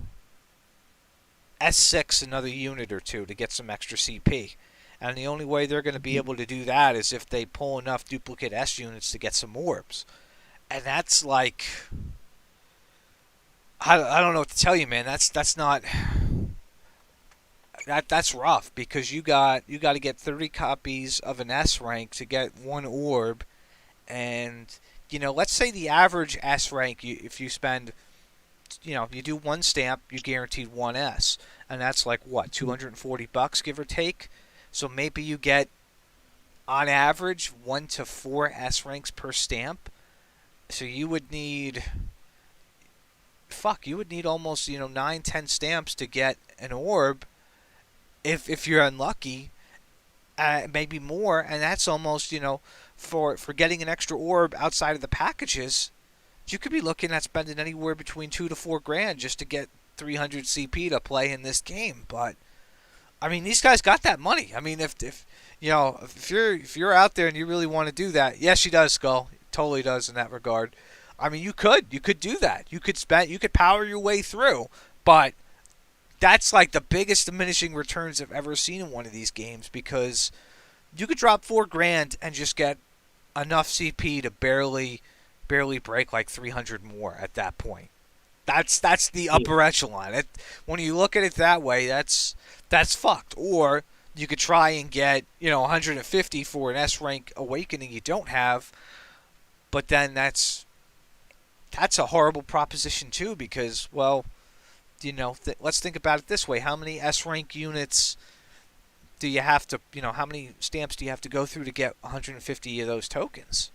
[SPEAKER 1] S6 another unit or two to get some extra CP. And the only way they're going to be able to do that is if they pull enough duplicate S units to get some orbs. And that's like, I don't know what to tell you, man. That's not. that's rough because you got to get 30 copies of an S rank to get one orb, and let's say the average S rank, if you spend, you do one stamp, you're guaranteed one S, and that's like what, $240 give or take. So maybe you get on average 1 to 4 S ranks per stamp. So you would need almost 9, 10 stamps to get an orb if you're unlucky, maybe more, and that's almost for getting an extra orb outside of the packages, you could be looking at spending anywhere between 2 to 4 grand just to get 300 CP to play in this game. But I mean, these guys got that money. I mean, if you're out there and you really want to do that, yes, she does, Skull. Totally does in that regard. I mean, you could do that. You could power your way through, but that's like the biggest diminishing returns I've ever seen in one of these games because you could drop 4 grand and just get enough CP to barely break like 300 more at that point. That's the
[SPEAKER 2] Yeah.
[SPEAKER 1] upper echelon. When you look at it that way, that's fucked. Or you could try and get 150 for an S rank awakening you don't have, but then that's a horrible proposition too because, well, let's think about it this way: how many S rank units do you have to, how many stamps do you have to go through to get 150 of those tokens?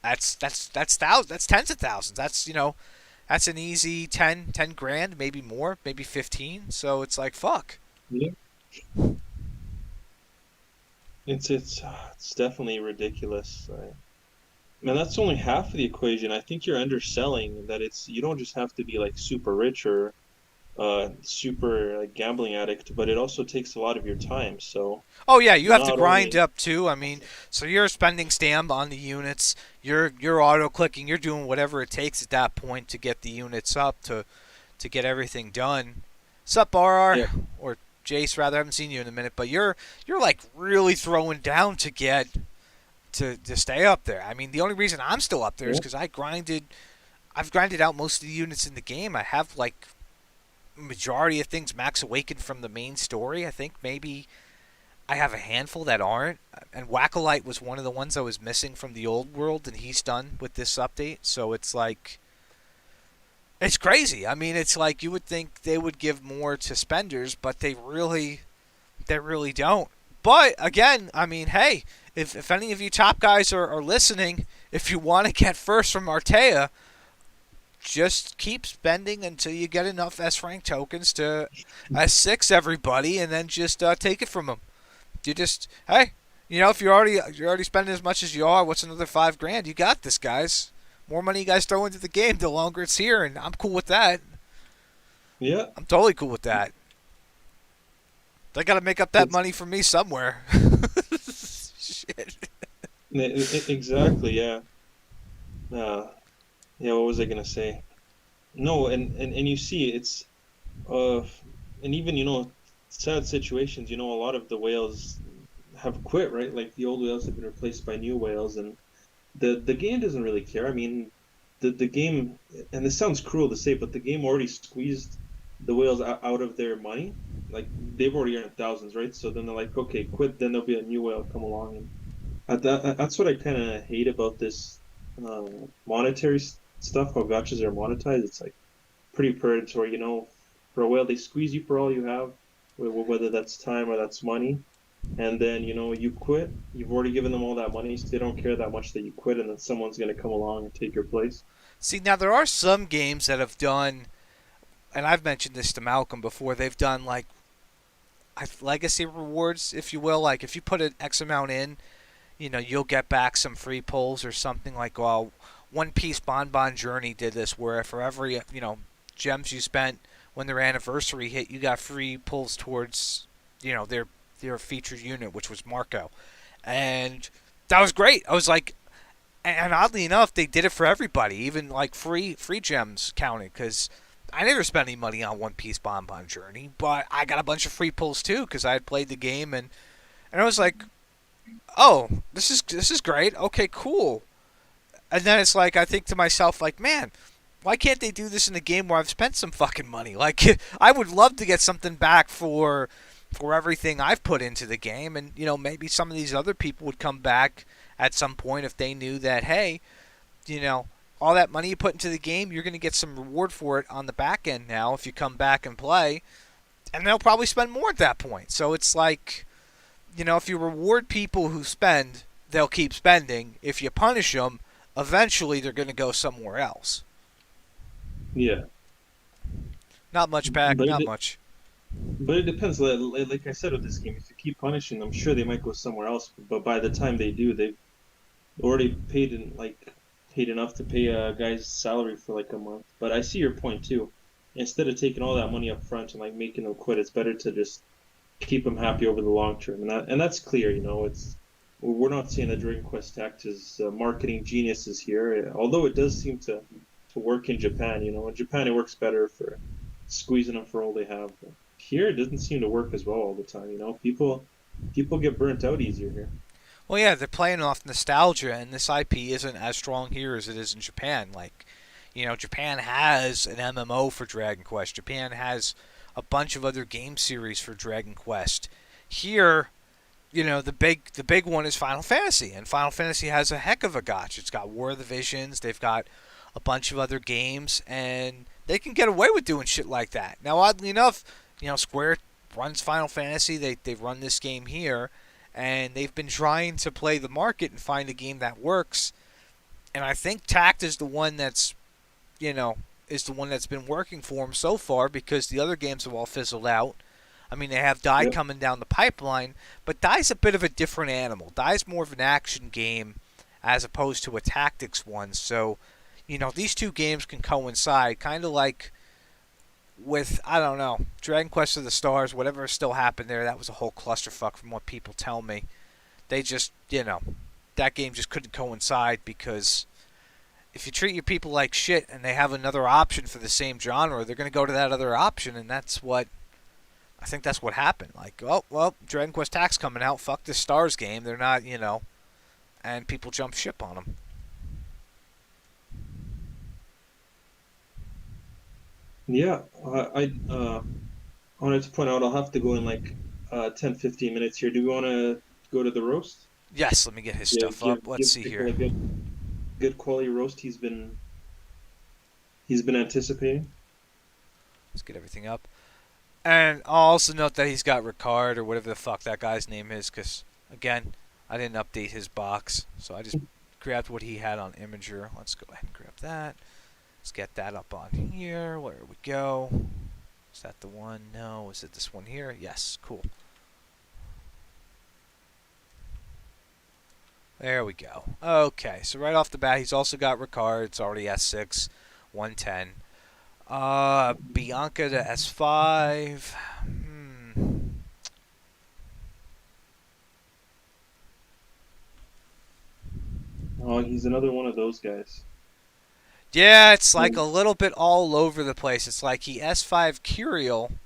[SPEAKER 1] That's tens of thousands. That's an easy 10 grand, maybe more, maybe 15. So it's like fuck.
[SPEAKER 2] Yeah. It's definitely ridiculous. Man, that's only half of the equation. I think you're underselling that you don't just have to be like super rich or super like gambling addict, but it also takes a lot of your time. So
[SPEAKER 1] Oh yeah, you have to
[SPEAKER 2] not
[SPEAKER 1] grind
[SPEAKER 2] only,
[SPEAKER 1] up too. I mean, so you're spending stamp on the units. You're auto clicking. You're doing whatever it takes at that point to get the units up to get everything done. Sup, RR
[SPEAKER 2] yeah,
[SPEAKER 1] or Jace rather. I haven't seen you in a minute, but you're like really throwing down to get to stay up there. I mean, the only reason I'm still up there is
[SPEAKER 2] yeah,
[SPEAKER 1] because I've grinded out most of the units in the game. I have like majority of things max awakened from the main story. I think maybe I have a handful that aren't. And Wackolite was one of the ones I was missing from the old world, and he's done with this update. So it's like it's crazy. I mean, it's like you would think they would give more to spenders, but they really don't. But again, I mean, hey, if any of you top guys are listening, if you want to get first from Artea, just keep spending until you get enough S rank tokens to S6 everybody, and then just take it from them. You just hey, if you're already spending as much as you are, what's another 5 grand? You got this, guys. More money you guys throw into the game, the longer it's here, and I'm cool with that.
[SPEAKER 2] yeah.
[SPEAKER 1] I'm totally cool with that. They got to make up that
[SPEAKER 2] It's
[SPEAKER 1] money for me somewhere. Shit.
[SPEAKER 2] exactly, yeah. Uh, yeah, what was I gonna say? No, and you see, uh, and even sad situations. A lot of the whales have quit, right? Like the old whales have been replaced by new whales, and the game doesn't really care. I mean, the game, and this sounds cruel to say, but the game already squeezed the whales out of their money. Like they've already earned thousands, right? So then they're like, okay, quit. Then there'll be a new whale come along, and that's what I kind of hate about this monetary stuff. How gotchas are monetized. It's like pretty predatory. For a whale, they squeeze you for all you have, whether that's time or that's money. And then, you quit. You've already given them all that money, so they don't care that much that you quit, and then someone's going to come along and take your place.
[SPEAKER 1] See, now there are some games that have done, and I've mentioned this to Malcolm before. They've done like legacy rewards, if you will. Like if you put an X amount in, you'll get back some free pulls or something like, well, One Piece Bonbon Journey did this, where for every gems you spent when their anniversary hit, you got free pulls towards their featured unit, which was Marco, and that was great. I was like, and oddly enough, they did it for everybody, even like free gems counted, because I never spent any money on One Piece Bonbon Journey, but I got a bunch of free pulls too because I had played the game, and I was like, oh, this is great. Okay, cool. And then it's like I think to myself, like, man, Why can't they do this in a game where I've spent some fucking money? Like, I would love to get something back for everything I've put into the game, and maybe some of these other people would come back at some point if they knew that, hey, you know, all that money you put into the game, you're going to get some reward for it on the back end now if you come back and play, and they'll probably spend more at that point. So it's like, if you reward people who spend, they'll keep spending. If you punish them, eventually they're going to go somewhere else.
[SPEAKER 2] Yeah,
[SPEAKER 1] Not much back,
[SPEAKER 2] but
[SPEAKER 1] not
[SPEAKER 2] it
[SPEAKER 1] much.
[SPEAKER 2] but it depends. Like I said with this game, if you keep punishing them, sure they might go somewhere else. But by the time they do, they've already paid enough to pay a guy's salary for like a month. But I see your point too. Instead of taking all that money up front and like making them quit, it's better to just keep them happy over the long term. And that's clear. It's we're not saying that Dragon Quest Tact is marketing geniuses here, although it does seem to work in Japan. In Japan it works better for squeezing them for all they have. But here it doesn't seem to work as well all the time. People get burnt out easier here.
[SPEAKER 1] Well, yeah, they're playing off nostalgia, and this IP isn't as strong here as it is in Japan. Like, Japan has an MMO for Dragon Quest. Japan has a bunch of other game series for Dragon Quest. Here, the big one is Final Fantasy, and Final Fantasy has a heck of a gotch. It's got War of the Visions, they've got a bunch of other games, and they can get away with doing shit like that. Now, oddly enough, Square runs Final Fantasy. They've run this game here, and they've been trying to play the market and find a game that works. And I think Tact is the one you know, that's been working for them so far because the other games have all fizzled out. I mean, they have Die
[SPEAKER 2] Yep.
[SPEAKER 1] coming down the pipeline, but Die's a bit of a different animal. Die's more of an action game as opposed to a tactics one. So, these two games can coincide, kind of like with, I don't know, Dragon Quest of the Stars, whatever still happened there. That was a whole clusterfuck from what people tell me. They just, that game just couldn't coincide because if you treat your people like shit and they have another option for the same genre, they're going to go to that other option, and I think that's what happened. Like, oh, well, Dragon Quest Tax coming out. Fuck this Stars game. They're not, and people jump ship on them.
[SPEAKER 2] Yeah, I wanted to point out I'll have to go in like 10, 15 minutes here. Do we want to go to the roast?
[SPEAKER 1] Yes, let me get his
[SPEAKER 2] Give
[SPEAKER 1] stuff up.
[SPEAKER 2] give
[SPEAKER 1] Let's
[SPEAKER 2] give
[SPEAKER 1] see
[SPEAKER 2] Pickle
[SPEAKER 1] here.
[SPEAKER 2] a good quality roast he's been anticipating.
[SPEAKER 1] Let's get everything up. And I'll also note that he's got Ricard or whatever the fuck that guy's name is, because, again, I didn't update his box. So I just grabbed what he had on Imager. Let's go ahead and grab that. Let's get that up on here. Where we go? Is that the one? No. Is it this one here? Yes. Cool. There we go. Okay, so right off the bat, he's also got Ricard. It's already S6, 110. Bianca to S5.
[SPEAKER 2] Oh, he's another one of those guys.
[SPEAKER 1] Yeah, it's like
[SPEAKER 2] Hmm.
[SPEAKER 1] a little bit all over the place. It's like he S5 Curiel,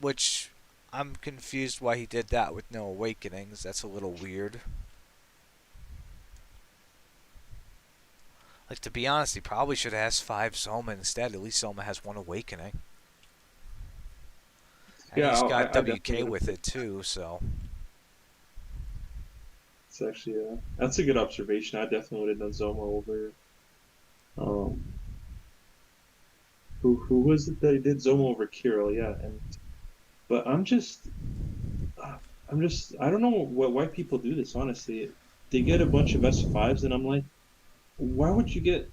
[SPEAKER 1] which I'm confused why he did that with no awakenings. That's a little weird. Like, to be honest, he probably should have S5 Zoma instead. At least Zoma has one awakening. And
[SPEAKER 2] Yeah,
[SPEAKER 1] he's
[SPEAKER 2] I
[SPEAKER 1] got
[SPEAKER 2] definitely
[SPEAKER 1] WK
[SPEAKER 2] would have
[SPEAKER 1] with
[SPEAKER 2] put.
[SPEAKER 1] it too, so.
[SPEAKER 2] It's actually that's a good observation. I definitely would have done Zoma over. Um, who was it that he did Zoma over Kirill? Yeah, and but uh, I don't know why people do this. Honestly, they get a bunch of S5s, and I'm like, why would you get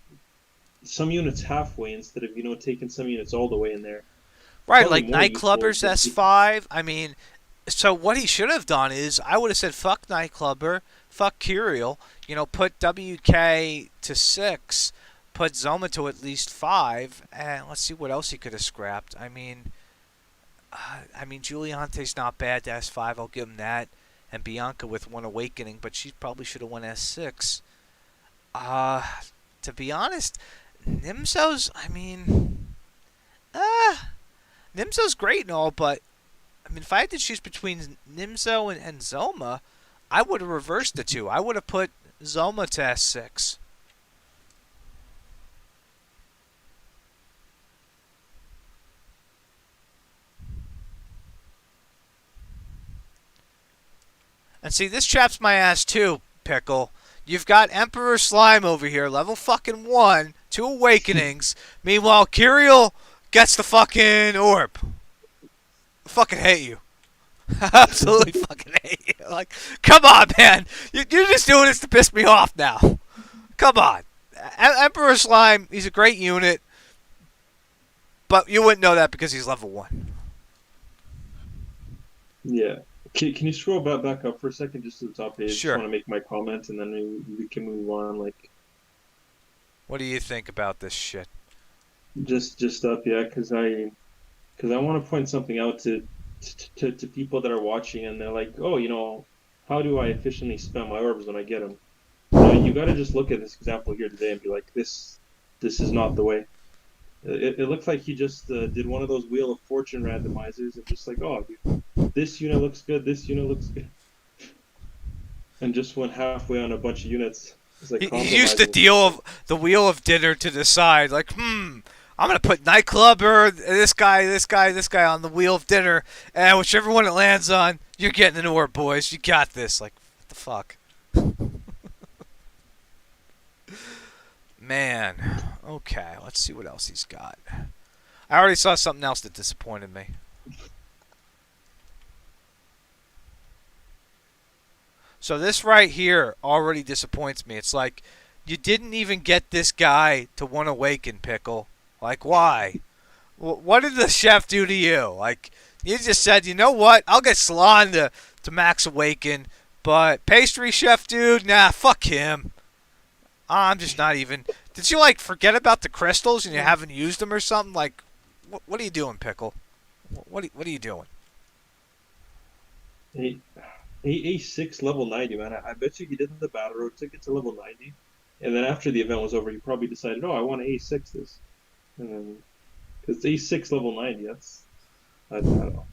[SPEAKER 2] some units halfway instead of taking some units all the way in there? It's
[SPEAKER 1] Right,
[SPEAKER 2] probably
[SPEAKER 1] like
[SPEAKER 2] more useful
[SPEAKER 1] Nightclubber's
[SPEAKER 2] just to,
[SPEAKER 1] S5. I mean, so what he should have done is I would have said fuck Nightclubber, fuck Curiel, put WK to 6, put Zoma to at least 5, and let's see what else he could have scrapped. I mean Juliante's not bad to S5, I'll give him that. And Bianca with one awakening, but she probably should have won S6. Uh, to be honest, Nimzo's, uh, Nimzo's great and all, but if I had to choose between Nimzo and Zoma, I would have reversed the two. I would have put Zoma to S6. And see, this traps my ass too, Pickle. You've got Emperor Slime over here, level fucking 1, 2 awakenings. Meanwhile, Kiriel gets the fucking orb. I fucking hate you. Absolutely fucking hate you. Like, come on, man. You're just doing this to piss me off now. Come on. Emperor Slime, he's a great unit, but you wouldn't know that because he's level 1.
[SPEAKER 2] Yeah. Can you scroll back up for a second, just to the top page? I just
[SPEAKER 1] Sure.
[SPEAKER 2] want to make my comment, and then we can move on. Like,
[SPEAKER 1] What do you think about this shit?
[SPEAKER 2] just up, yeah, because I want to point something out to people that are watching, and they're like, oh, how do I efficiently spam my orbs when I get them? You got to just look at this example here today and be like, this is not the way. It looks like he just did one of those Wheel of Fortune randomizers and just like, oh, this unit looks good, this unit looks good, and just went halfway on a bunch of units. It's like
[SPEAKER 1] He used the
[SPEAKER 2] compromising.
[SPEAKER 1] deal of the wheel of dinner to decide, like, I'm gonna put nightclubber, this guy on the wheel of dinner, and whichever one it lands on, you're getting an orb, boys. You got this. Like, what the fuck, man? Okay, let's see what else he's got. I already saw something else that disappointed me. So this right here already disappoints me. It's like you didn't even get this guy to one awaken, Pickle. Like, why? What did the chef do to you? Like, you just said, you know what? I'll get Salon to max awaken, but pastry chef dude, nah, fuck him. I'm just not even. Did you like forget about the crystals and you haven't used them or something? Like, what are you doing, Pickle? What are you doing?
[SPEAKER 2] A A6 level 90, man. I bet you he did the battle road, took it to level 90, and then after the event was over, he probably decided, oh, I want to A6 this, and then because A6 level 90, I don't know.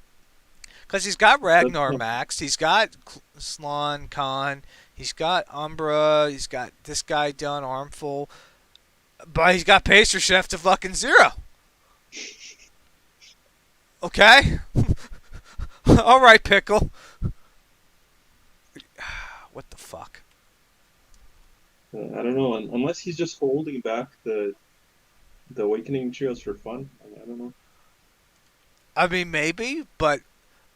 [SPEAKER 1] Because he's got Ragnar
[SPEAKER 2] That's
[SPEAKER 1] maxed, he's got Slan Khan, he's got Umbra, he's got this guy done Armful, but he's got Pastry Chef to fucking 0. Okay? Alright, Pickle. What the fuck?
[SPEAKER 2] I don't know, unless he's just holding back the awakening materials for fun. I don't know.
[SPEAKER 1] I mean, maybe, but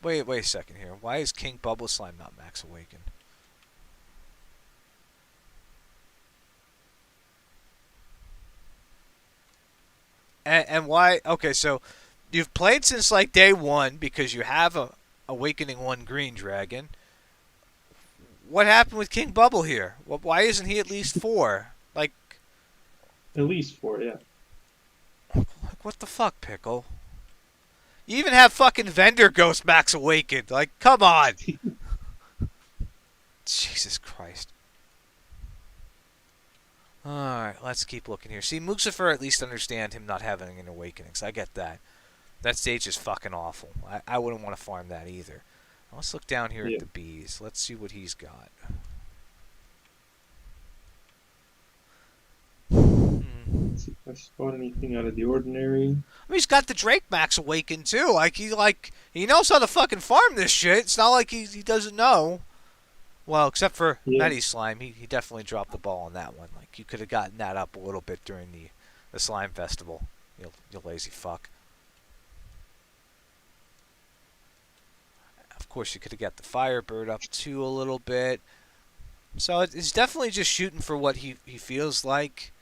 [SPEAKER 1] wait a second here. Why is King Bubble Slime not max awakened? And why? Okay, so you've played since like day 1 because you have a Awakening 1 Green Dragon. What happened with King Bubble here? Why isn't he at least 4?
[SPEAKER 2] At least four, yeah.
[SPEAKER 1] Like what the fuck, Pickle? You even have fucking Vendor Ghost max awakened. Like, come on. Jesus Christ. Alright, let's keep looking here. See, Muxifer at least understand him not having an awakening, so I get that. That stage is fucking awful. I wouldn't want to farm that either. Let's look down here at
[SPEAKER 2] Yeah.
[SPEAKER 1] the bees. Let's see what he's got.
[SPEAKER 2] Let's see if I spot anything out of the ordinary.
[SPEAKER 1] I mean, he's got the Drake Max awakened too. He knows how to fucking farm this shit. It's not like he doesn't know. Well, except for
[SPEAKER 2] Yeah.
[SPEAKER 1] Medi Slime, he definitely dropped the ball on that one. Like you could have gotten that up a little bit during the slime festival. You lazy fuck. Of course, you could have got the Firebird up too a little bit. So it's definitely just shooting for what he feels like.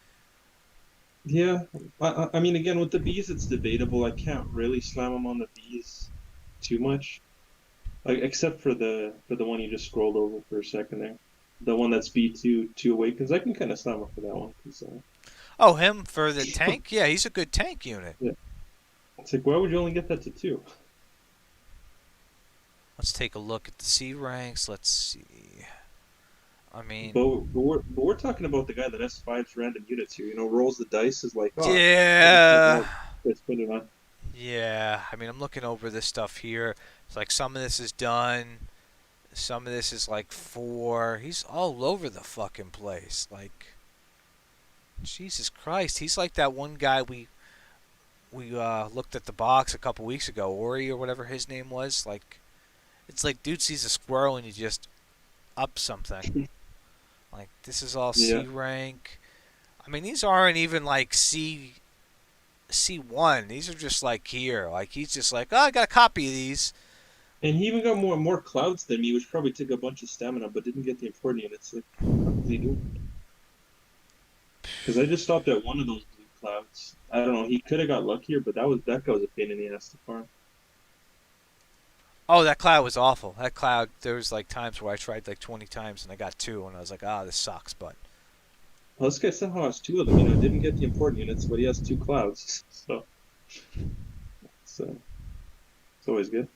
[SPEAKER 2] Yeah. I mean, again, with the bees, it's debatable. I can't really slam him on the bees too much. Like, except for the one you just scrolled over for a second there. The one that's B2, 2 awakens. I can kind of slam up for that one. 'Cause,
[SPEAKER 1] Oh, him for the tank? Yeah, he's a good tank unit.
[SPEAKER 2] yeah. It's like, why would you only get that to 2?
[SPEAKER 1] Let's take a look at the C ranks. Let's see. I mean,
[SPEAKER 2] But we're talking about the guy that S5's random units here. Rolls the dice, is like, oh, what is
[SPEAKER 1] yeah.
[SPEAKER 2] that? Let's put it on.
[SPEAKER 1] Yeah, I mean, I'm looking over this stuff here. It's like some of this is done, some of this is like 4. He's all over the fucking place. Like, Jesus Christ, he's like that one guy we looked at the box a couple weeks ago, Ori or whatever his name was. Like, it's like dude sees a squirrel and he just up something. Like this is all
[SPEAKER 2] Yeah.
[SPEAKER 1] C rank. I mean, these aren't even like C1. These are just like here. Like he's just like, oh, I got a copy of these.
[SPEAKER 2] And he even got more clouds than me, which probably took a bunch of stamina, but didn't get the important units. Like, how does he do it? Because I just stopped at one of those blue clouds. I don't know. He could have got luckier, but that guy was a pain in the ass to farm.
[SPEAKER 1] Oh, that cloud was awful. That cloud, there was like times where I tried like 20 times and I got two, and I was like, ah, this sucks. But
[SPEAKER 2] Well, this guy somehow has two of them. Didn't get the important units, but he has two clouds. So it's always good.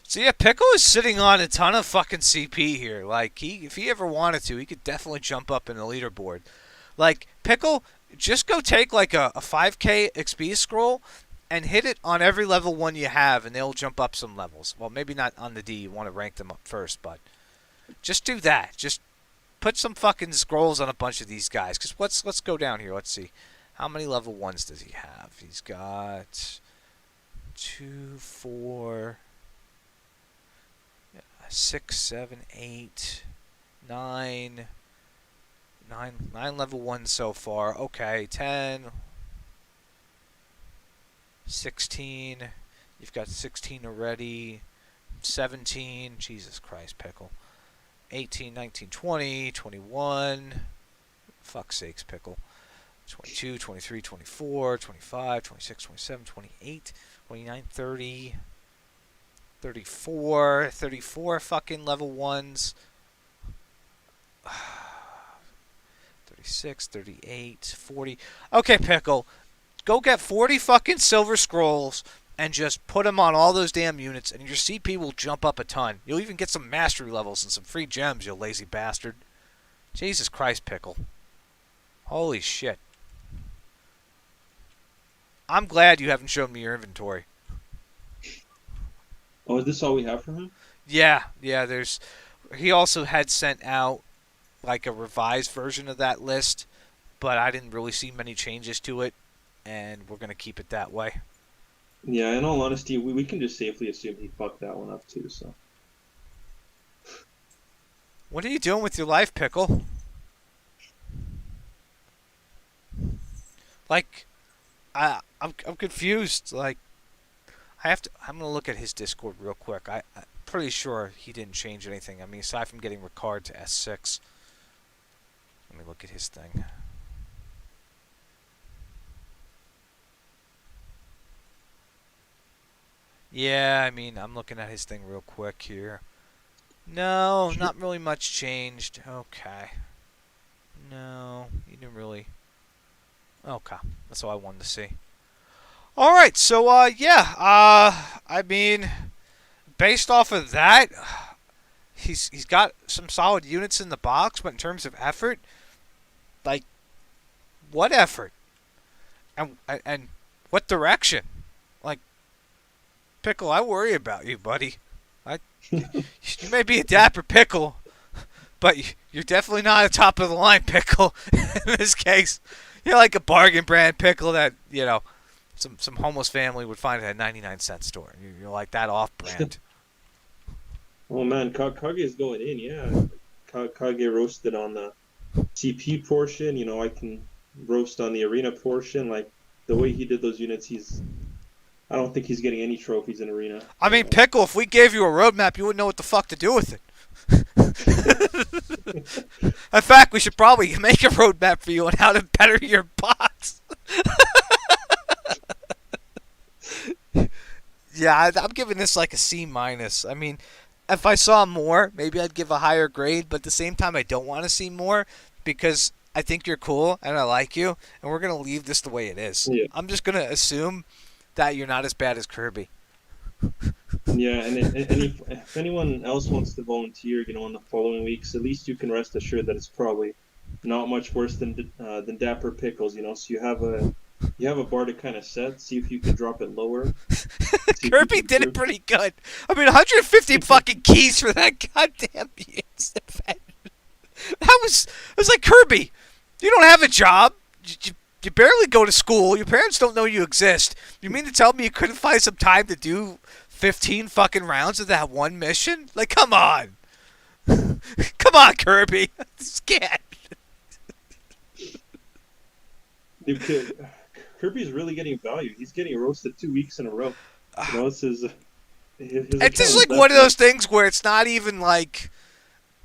[SPEAKER 1] so yeah, Pickle is sitting on a ton of fucking CP here. Like if he ever wanted to, he could definitely jump up in the leaderboard. Like Pickle, just go take like a 5K XP scroll and hit it on every level one you have, and they'll jump up some levels. Well, maybe not on the D. You want to rank them up first, but just do that. Just put some fucking scrolls on a bunch of these guys. Cause let's go down here. Let's see, how many level ones does he have? He's got 2, 4, 6, 7, 8, 9. Nine level ones so far. Okay, 10, 16. You've got 16 already. 17. Jesus Christ, Pickle. 18, 19, 20, 21. Fuck's sakes, Pickle. 22, 23, 24, 25, 26, 27, 28, 29, 30, 34, 34 fucking level ones. 36, 38, 40. Okay, Pickle. Go get 40 fucking silver scrolls and just put them on all those damn units, and your CP will jump up a ton. You'll even get some mastery levels and some free gems, you lazy bastard. Jesus Christ, Pickle. Holy shit. I'm glad you haven't shown me your inventory.
[SPEAKER 2] Oh, is this all we have from him?
[SPEAKER 1] Yeah, there's. He also had sent out like a revised version of that list, but I didn't really see many changes to it, and we're gonna keep it that way.
[SPEAKER 2] Yeah, in all honesty, we can just safely assume he fucked that one up too. So
[SPEAKER 1] What are you doing with your life, Pickle? Like, I'm confused. Like, I'm gonna look at his Discord real quick. I'm pretty sure he didn't change anything. I mean, aside from getting Ricard to S6. Let me look at his thing. Yeah, I mean, I'm looking at his thing real quick here. No,
[SPEAKER 2] sure.
[SPEAKER 1] not really much changed. Okay. No, you didn't really. Okay, that's all I wanted to see. All right, so yeah, I mean, based off of that, he's got some solid units in the box, but in terms of effort, like what effort and what direction? Like Pickle, I worry about you, buddy. I You may be a dapper Pickle, but you're definitely not a top of the line Pickle in this case. You're like a bargain brand Pickle that some homeless family would find at a 99-cent store. You're like that off brand.
[SPEAKER 2] Oh man, Kage is going in. Yeah, Kage roasted on the CP portion. I can roast on the arena portion. Like the way he did those units, I don't think he's getting any trophies in arena.
[SPEAKER 1] I mean, Pickle, if we gave you a roadmap, you wouldn't know what the fuck to do with it. In fact, we should probably make a roadmap for you on how to better your bots. Yeah, I'm giving this like a C minus. I mean, if I saw more, maybe I'd give a higher grade, but at the same time, I don't want to see more because I think you're cool and I like you, and we're gonna leave this the way it is.
[SPEAKER 2] Yeah,
[SPEAKER 1] I'm just gonna assume that you're not as bad as Kirby.
[SPEAKER 2] yeah, and if anyone else wants to volunteer, in the following weeks, at least you can rest assured that it's probably not much worse than Dapper Pickles. So you have a bar to kind of set. See if you can drop it lower. See if you
[SPEAKER 1] Kirby
[SPEAKER 2] can
[SPEAKER 1] did it
[SPEAKER 2] improve.
[SPEAKER 1] pretty good. I mean, 150 fucking keys for that goddamn instant event. It was like Kirby. You don't have a job. You barely go to school. Your parents don't know you exist. You mean to tell me you couldn't find some time to do 15 fucking rounds of that one mission? Like, come on. Come on, Kirby. Scat.
[SPEAKER 2] Dude, Kirby's really getting value. He's getting roasted 2 weeks in a row. This is his
[SPEAKER 1] It's
[SPEAKER 2] account
[SPEAKER 1] just
[SPEAKER 2] was
[SPEAKER 1] like one of those
[SPEAKER 2] definitely.
[SPEAKER 1] things where it's not even like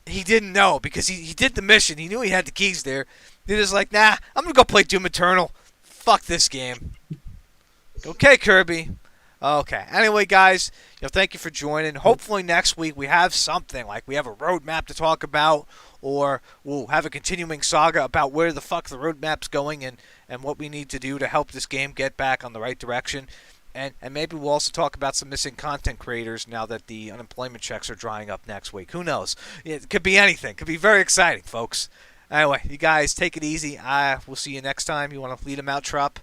[SPEAKER 1] he didn't know because he did the mission. He knew he had the keys there. He just like, nah, I'm gonna go play Doom Eternal. Fuck this game. Okay, Kirby. Okay. Anyway, guys, thank you for joining. Hopefully next week we have something like we have a roadmap to talk about, or we'll have a continuing saga about where the fuck the roadmap's going and what we need to do to help this game get back on the right direction. And maybe we'll also talk about some missing content creators now that the unemployment checks are drying up next week. Who knows? It could be anything. It could be very exciting, folks. Anyway, you guys take it easy. We'll see you next time. You want to lead them out, Trop?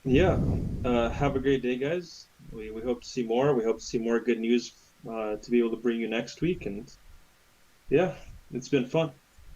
[SPEAKER 2] Yeah. Have a great day, guys. We hope to see more. We hope to see more good news to be able to bring you next week. And yeah, it's been fun.